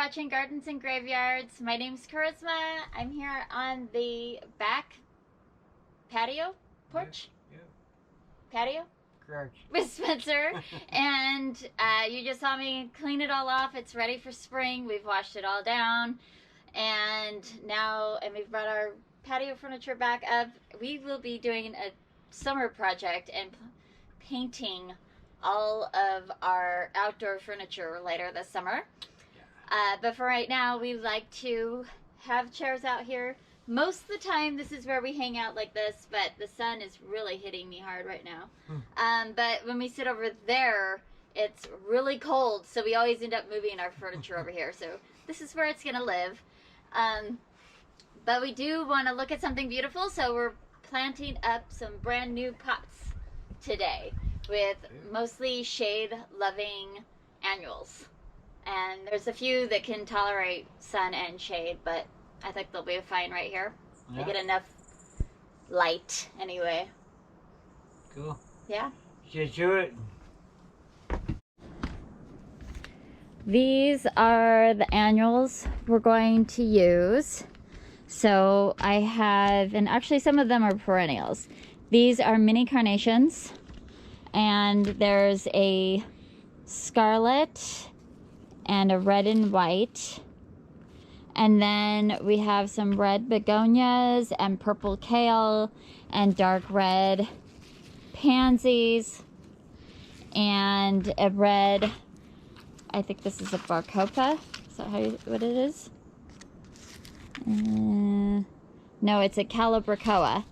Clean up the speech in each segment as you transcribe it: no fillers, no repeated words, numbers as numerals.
watching Gardens and Graveyards. My name's Charisma. I'm here on the back patio, porch, Yeah. patio Correct. with Spencer. And you just saw me clean it all off. It's ready for spring. We've washed it all down. And we've brought our patio furniture back up. We will be doing a summer project and painting all of our outdoor furniture later this summer. But for right now, we like to have chairs out here. Most of the time, this is where we hang out like this, but the sun is really hitting me hard right now. But when we sit over there, it's really cold, so we always end up moving our furniture over here. So this is where it's going to live. But we do want to look at something beautiful, so we're planting up some brand new pots today with mostly shade-loving annuals. And there's a few that can tolerate sun and shade, but I think they'll be fine right here. Yeah. They get enough light anyway. Cool. Yeah. Get to it. These are the annuals we're going to use. So I have, and actually some of them are perennials. These are mini carnations, and there's a scarlet and a red and white. And then we have some red begonias and purple kale and dark red pansies and a red, I think this is a barcopa. Is that what it is? No, it's a calibrachoa.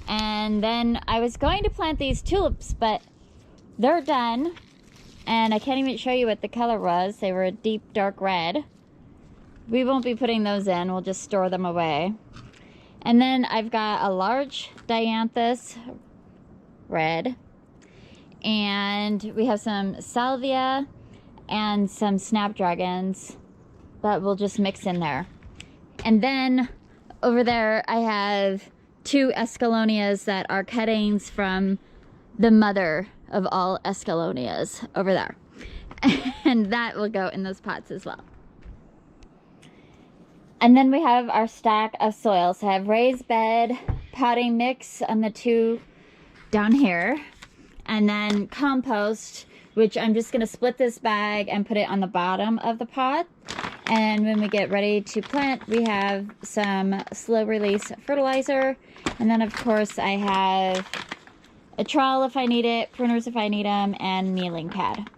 And then I was going to plant these tulips, but they're done. And I can't even show you what the color was. They were a deep dark red. We won't be putting those in. We'll just store them away. And then I've got a large dianthus red. And we have some salvia and some snapdragons that we'll just mix in there. And then over there I have two escallonias that are cuttings from the mother of all escallonias over there. And that will go in those pots as well. And then we have our stack of soil. So I have raised bed potting mix on the two down here. And then compost, which I'm just going to split this bag and put it on the bottom of the pot. And when we get ready to plant, we have some slow release fertilizer. And then of course I have a trowel if I need it, pruners if I need them, and kneeling pad.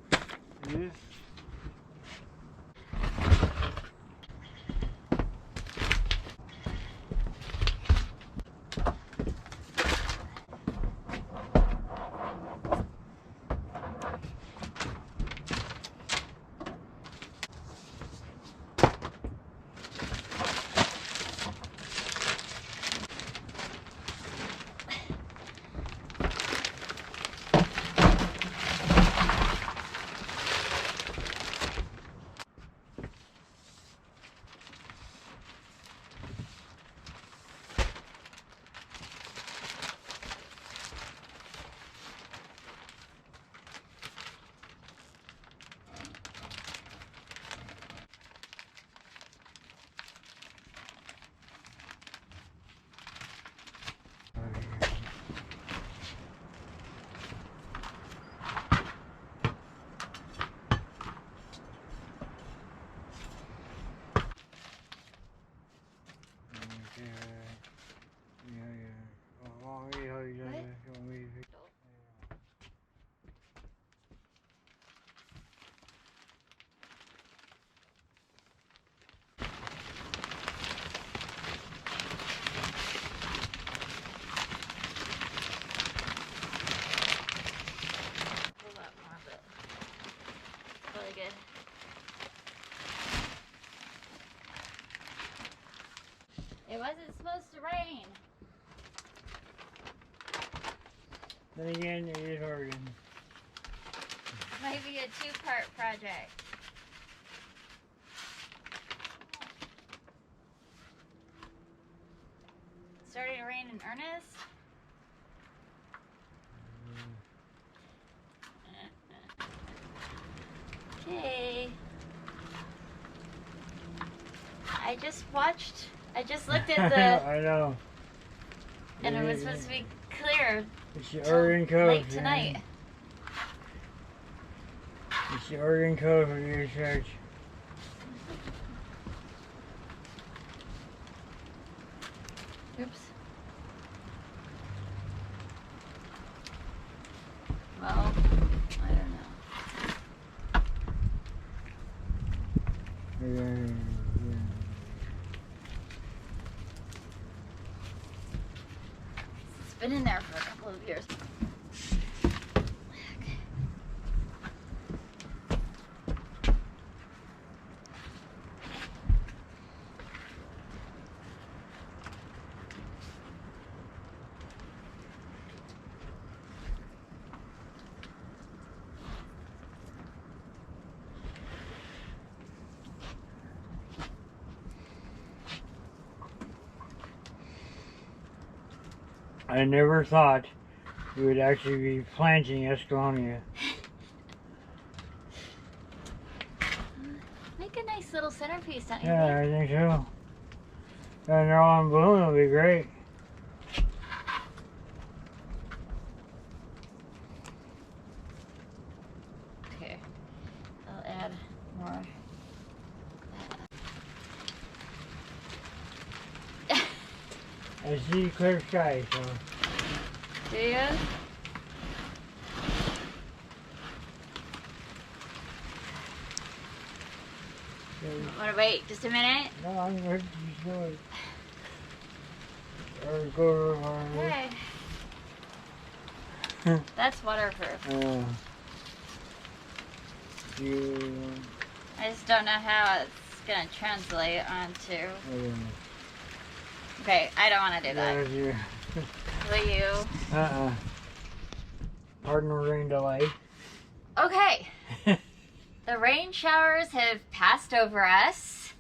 It wasn't supposed to rain. Then again, it is Oregon. It might be a two-part project. Starting to rain in earnest. Okay. I just looked at the, I know. and it was supposed to be clear It's the till Oregon Coast. late tonight. Man. It's the Oregon Coast for your church. Oops. Well, I don't know. Yeah. It's been in there for a couple of years. I never thought we would actually be planting Escalonia. Make a nice little centerpiece, don't you? Yeah, I think so. And they're all in bloom, it'll be great. Okay, I'll add more. I see clear sky, so. Do you? Want to wait just a minute? No, I'm good. Just do it. Or go over. Okay. That's waterproof. You. I just don't know how it's gonna translate onto. Okay, I don't want to do that. You. Will you? Pardon the rain delay. Okay. The rain showers have passed over us.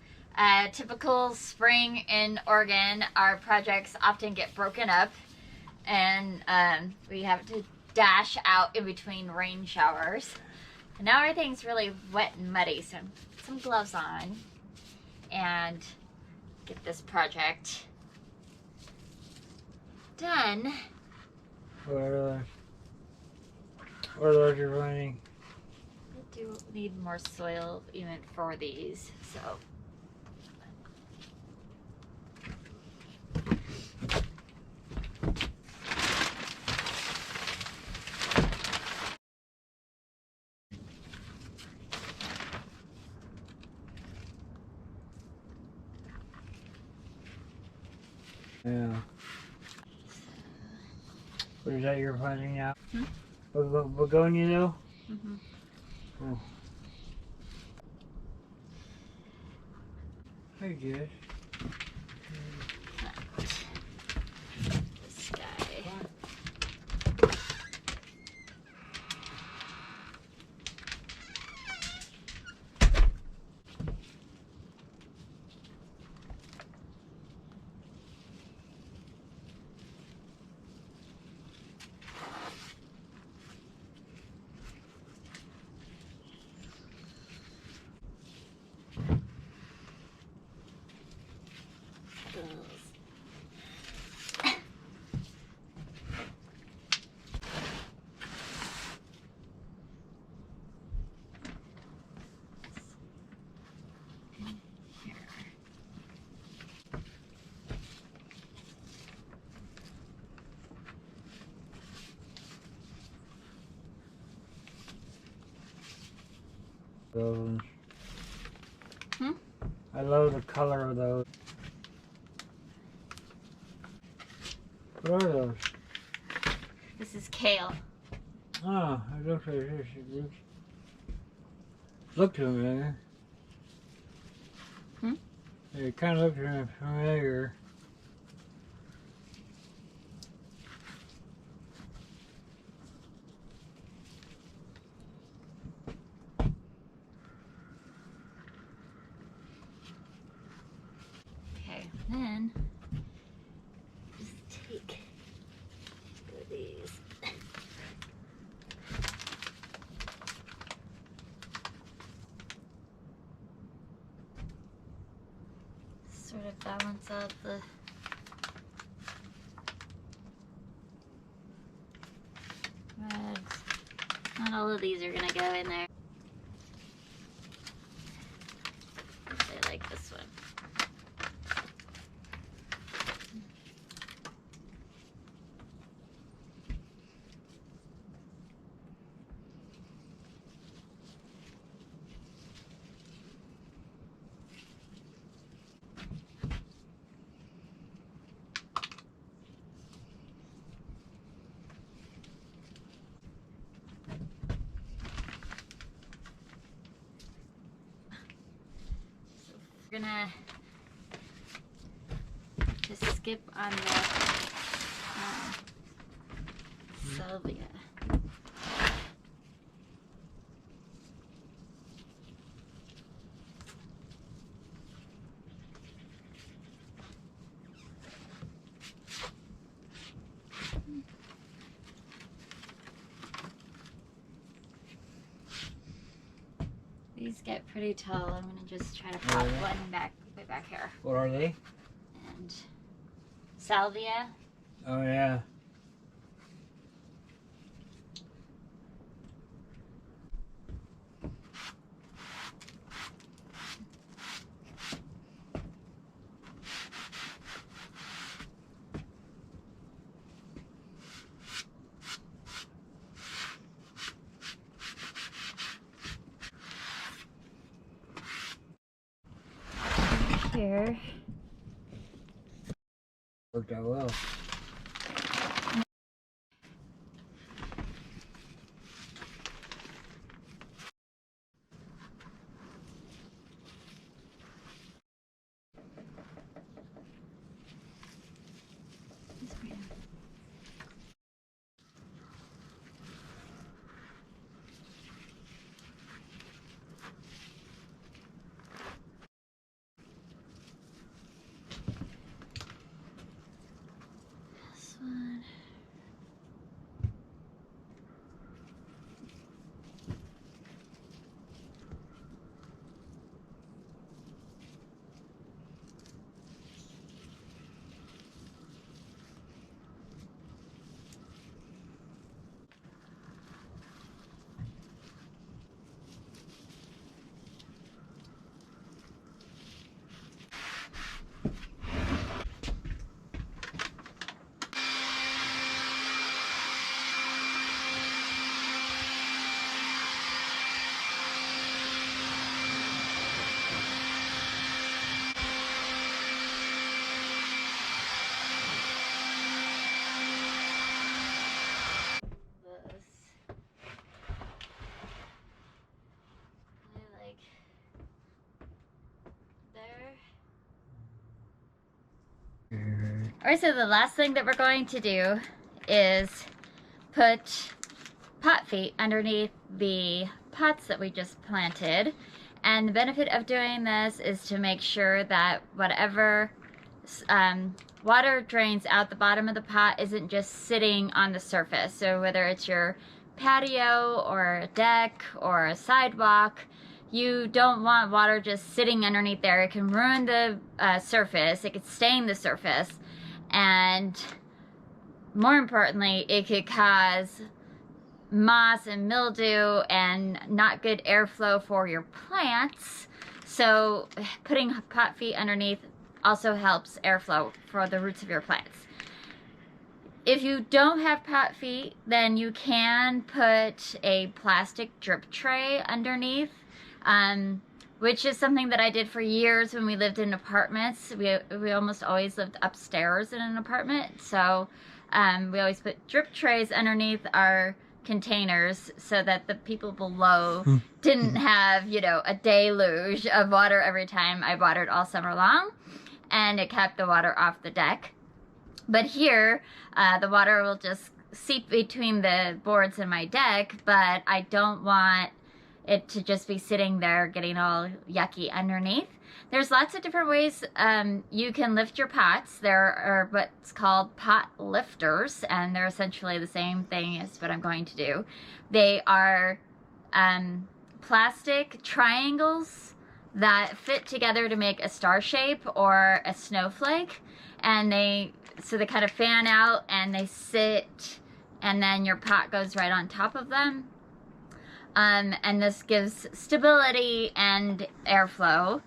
Typical spring in Oregon, our projects often get broken up, and we have to dash out in between rain showers. And now everything's really wet and muddy, so some gloves on and get this project done. What are those you're finding? I do need more soil even for these, so. Yeah. What is that you're finding now? Begonia though? Mm-hmm. Oh. Hey, Jess. This guy. Those. Hmm? I love the color of those. What are those? This is kale. Oh, it looks like this. Look familiar. Hmm? It kind of looks familiar. Okay, then just take these. to balance out the... Not all of these are gonna go in there. I like this one. We're gonna just skip on the salvia. These get pretty tall. I'm gonna just try to pop one back way back here. What are they? And salvia. Oh yeah. Here. Worked out well. This one. Alright, so the last thing that we're going to do is put pot feet underneath the pots that we just planted. And the benefit of doing this is to make sure that whatever water drains out the bottom of the pot isn't just sitting on the surface. So whether it's your patio or a deck or a sidewalk, you don't want water just sitting underneath there. It can ruin the surface, it could stain the surface, and more importantly, it could cause moss and mildew and not good airflow for your plants. So putting pot feet underneath also helps airflow for the roots of your plants. If you don't have pot feet, then you can put a plastic drip tray underneath, which is something that I did for years when we lived in apartments. We almost always lived upstairs in an apartment, so we always put drip trays underneath our containers so that the people below didn't have, you know, a deluge of water every time I watered all summer long, and it kept the water off the deck. But here, the water will just seep between the boards in my deck, but I don't want it to just be sitting there getting all yucky underneath. There's lots of different ways you can lift your pots. There are what's called pot lifters, and they're essentially the same thing as what I'm going to do. They are plastic triangles that fit together to make a star shape or a snowflake, and they kind of fan out and they sit, and then your pot goes right on top of them. And this gives stability and airflow.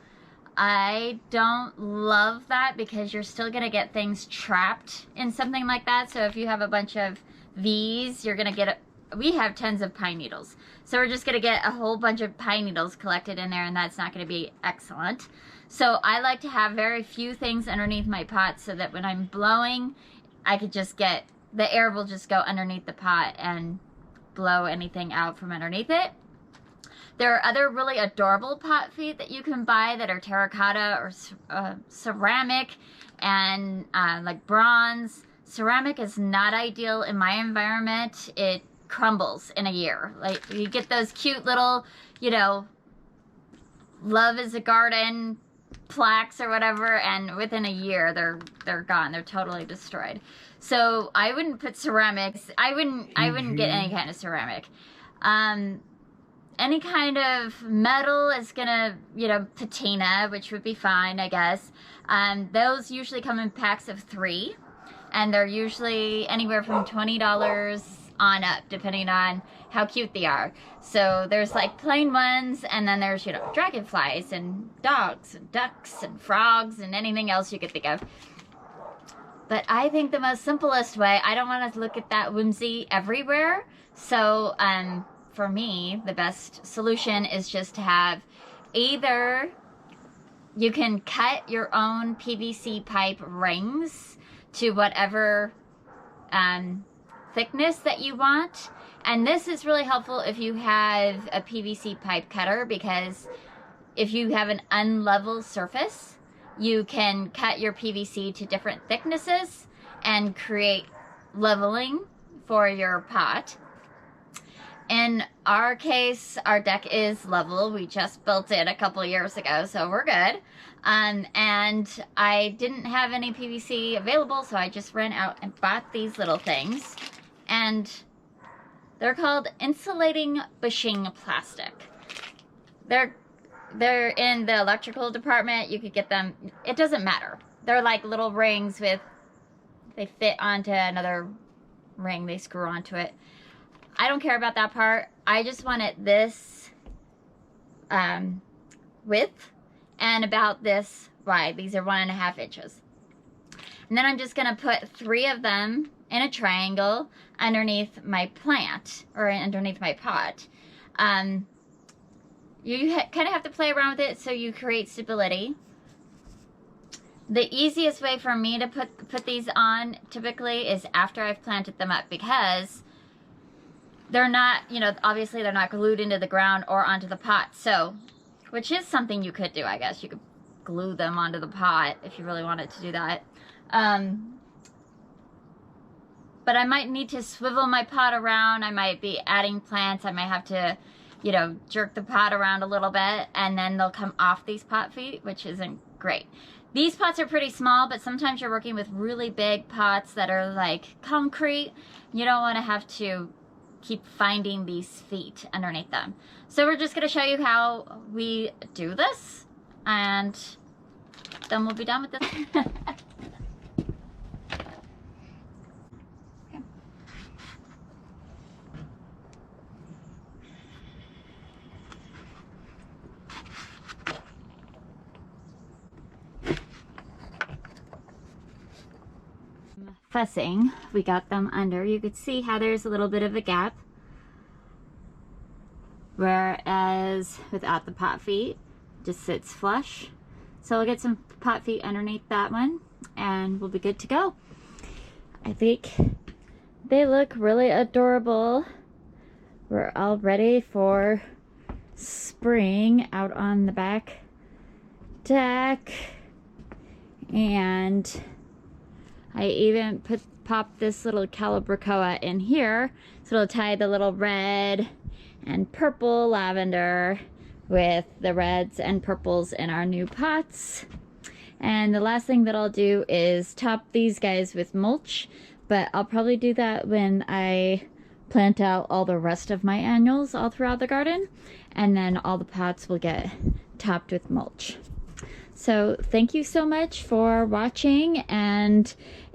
I don't love that because you're still gonna get things trapped in something like that. So if you have a bunch of these, you're gonna get we have tons of pine needles. So we're just gonna get a whole bunch of pine needles collected in there, and that's not gonna be excellent. So I like to have very few things underneath my pot so that when I'm blowing, I could just get, the air will just go underneath the pot and blow anything out from underneath it. There are other really adorable pot feet that you can buy that are terracotta or ceramic and like bronze. Ceramic is not ideal in my environment. It crumbles in a year. Like, you get those cute little, you know, love is a garden plaques or whatever, and within a year they're gone. They're totally destroyed. So I wouldn't put ceramics. I wouldn't get any kind of ceramic. Any kind of metal is gonna, you know, patina, which would be fine, I guess. Those usually come in packs of 3, and they're usually anywhere from $20 on up, depending on how cute they are. So there's like plain ones, and then there's, you know, dragonflies and dogs and ducks and frogs and anything else you could think of. But I think the most simplest way, I don't want to look at that whimsy everywhere. So for me, the best solution is just to have either, you can cut your own PVC pipe rings to whatever thickness that you want. And this is really helpful if you have a PVC pipe cutter, because if you have an unlevel surface, you can cut your PVC to different thicknesses and create leveling for your pot. In our case, our deck is level. We just built it a couple years ago, so we're good. And I didn't have any PVC available, so I just ran out and bought these little things. And they're called insulating bushing plastic. They're in the electrical department. You could get them. It doesn't matter. They're like little rings with, they fit onto another ring. They screw onto it. I don't care about that part. I just want it this width and about this wide. These are 1.5 inches. And then I'm just gonna put 3 of them in a triangle underneath my plant, or underneath my pot. You kind of have to play around with it so you create stability. The easiest way for me to put these on typically is after I've planted them up, because they're not, you know, obviously they're not glued into the ground or onto the pot. So, which is something you could do, I guess. You could glue them onto the pot if you really wanted to do that. But I might need to swivel my pot around. I might be adding plants. I might have to, you know, jerk the pot around a little bit, and then they'll come off these pot feet, which isn't great. These pots are pretty small, but sometimes you're working with really big pots that are like concrete. You don't want to have to keep finding these feet underneath them. So we're just going to show you how we do this, and then we'll be done with this. Fussing, we got them under. You could see how there's a little bit of a gap, whereas without the pot feet, it just sits flush. So we'll get some pot feet underneath that one, and we'll be good to go. I think they look really adorable. We're all ready for spring out on the back deck, and I even popped this little calibrachoa in here, so it'll tie the little red and purple lavender with the reds and purples in our new pots. And the last thing that I'll do is top these guys with mulch, but I'll probably do that when I plant out all the rest of my annuals all throughout the garden, and then all the pots will get topped with mulch. So thank you so much for watching, and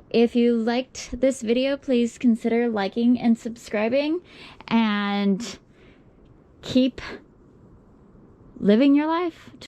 if you liked this video, please consider liking and subscribing, and keep living your life